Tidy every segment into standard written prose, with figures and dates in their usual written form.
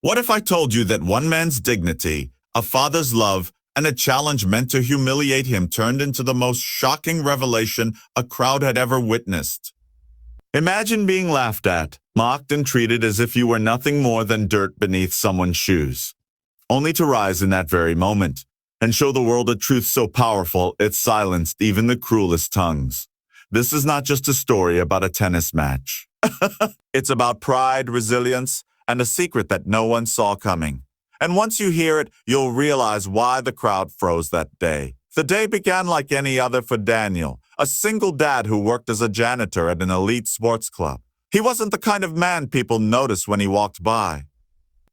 What if I told you that one man's dignity, a father's love, and a challenge meant to humiliate him turned into the most shocking revelation a crowd had ever witnessed? Imagine being laughed at, mocked, and treated as if you were nothing more than dirt beneath someone's shoes, only to rise in that very moment and show the world a truth so powerful it silenced even the cruelest tongues. This is not just a story about a tennis match. It's about pride, resilience, and a secret that no one saw coming. And once you hear it, you'll realize why the crowd froze that day. The day began like any other for Daniel, a single dad who worked as a janitor at an elite sports club. He wasn't the kind of man people noticed when he walked by.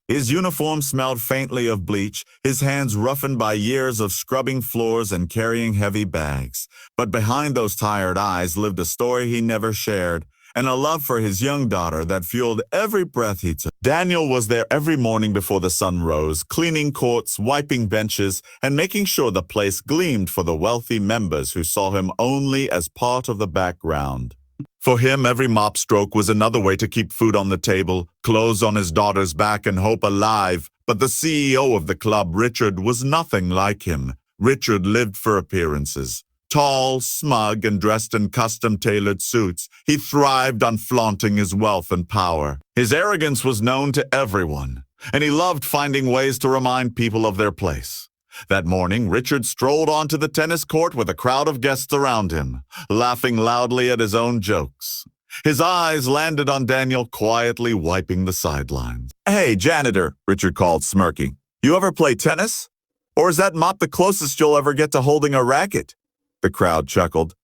His uniform smelled faintly of bleach, his hands roughened by years of scrubbing floors and carrying heavy bags. But behind those tired eyes lived a story he never shared, and a love for his young daughter that fueled every breath he took. Daniel was there every morning before the sun rose, cleaning courts, wiping benches, and making sure the place gleamed for the wealthy members who saw him only as part of the background. For him, every mop stroke was another way to keep food on the table, clothes on his daughter's back, and hope alive. But the CEO of the club, Richard, was nothing like him. Richard lived for appearances. Tall, smug, and dressed in custom-tailored suits, he thrived on flaunting his wealth and power. His arrogance was known to everyone, and he loved finding ways to remind people of their place. That morning, Richard strolled onto the tennis court with a crowd of guests around him, laughing loudly at his own jokes. His eyes landed on Daniel, quietly wiping the sidelines. "Hey, janitor," Richard called, smirking. "You ever play tennis? Or is that mop the closest you'll ever get to holding a racket?" The crowd chuckled.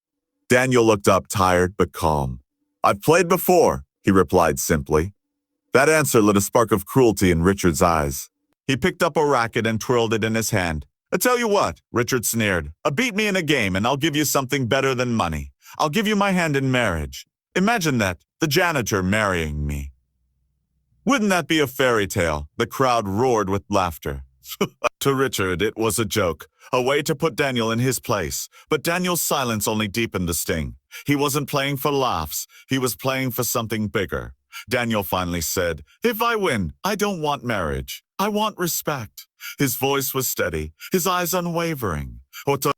Daniel looked up, tired but calm. "I've played before," he replied simply. That answer lit a spark of cruelty in Richard's eyes. He picked up a racket and twirled it in his hand. "I tell you what," Richard sneered. "Beat me in a game and I'll give you something better than money. I'll give you my hand in marriage. Imagine that, the janitor marrying me." Wouldn't that be a fairy tale? The crowd roared with laughter. To Richard, it was a joke, a way to put Daniel in his place. But Daniel's silence only deepened the sting. He wasn't playing for laughs. He was playing for something bigger. Daniel finally said, "If I win, I don't want marriage. I want respect." His voice was steady, his eyes unwavering.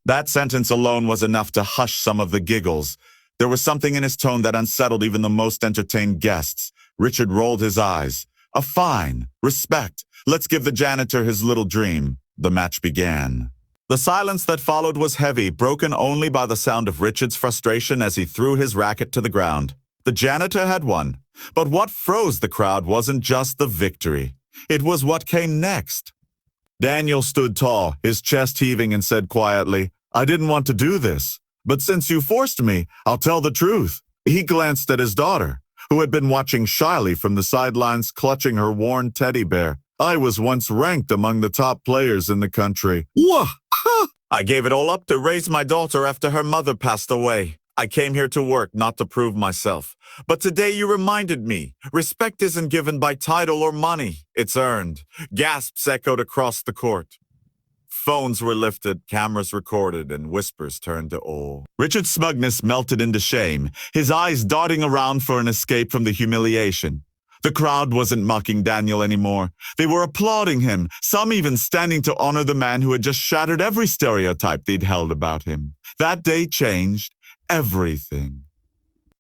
That sentence alone was enough to hush some of the giggles. There was something in his tone that unsettled even the most entertained guests. Richard rolled his eyes. "A fine. Respect. Let's give the janitor his little dream." The match began. The silence that followed was heavy, broken only by the sound of Richard's frustration as he threw his racket to the ground. The janitor had won. But what froze the crowd wasn't just the victory. It was what came next. Daniel stood tall, his chest heaving, and said quietly, "I didn't want to do this. But since you forced me, I'll tell the truth." He glanced at his daughter, who had been watching shyly from the sidelines, clutching her worn teddy bear. "I was once ranked among the top players in the country. Wah! I gave it all up to raise my daughter after her mother passed away. I came here to work, not to prove myself. But today you reminded me, respect isn't given by title or money. It's earned." Gasps echoed across the court. Phones were lifted, cameras recorded, and whispers turned to awe. Richard's smugness melted into shame, his eyes darting around for an escape from the humiliation. The crowd wasn't mocking Daniel anymore. They were applauding him, some even standing to honor the man who had just shattered every stereotype they'd held about him. That day changed everything.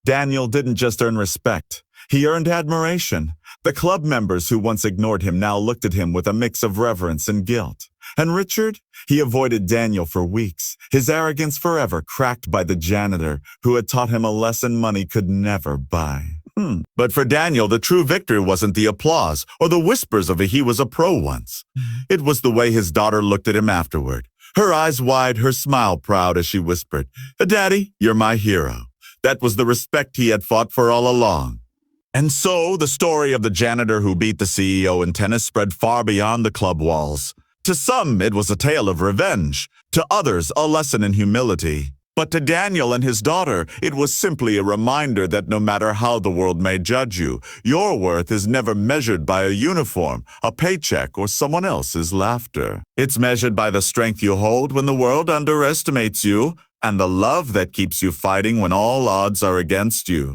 Daniel didn't just earn respect. He earned admiration. The club members who once ignored him now looked at him with a mix of reverence and guilt. And Richard? He avoided Daniel for weeks, his arrogance forever cracked by the janitor who had taught him a lesson money could never buy. But for Daniel, the true victory wasn't the applause or the whispers of a "he was a pro once." It was the way his daughter looked at him afterward, her eyes wide, her smile proud as she whispered, "Daddy, you're my hero." That was the respect he had fought for all along. And so the story of the janitor who beat the CEO in tennis spread far beyond the club walls. To some, it was a tale of revenge. To others, a lesson in humility. But to Daniel and his daughter, it was simply a reminder that no matter how the world may judge you, your worth is never measured by a uniform, a paycheck, or someone else's laughter. It's measured by the strength you hold when the world underestimates you, and the love that keeps you fighting when all odds are against you.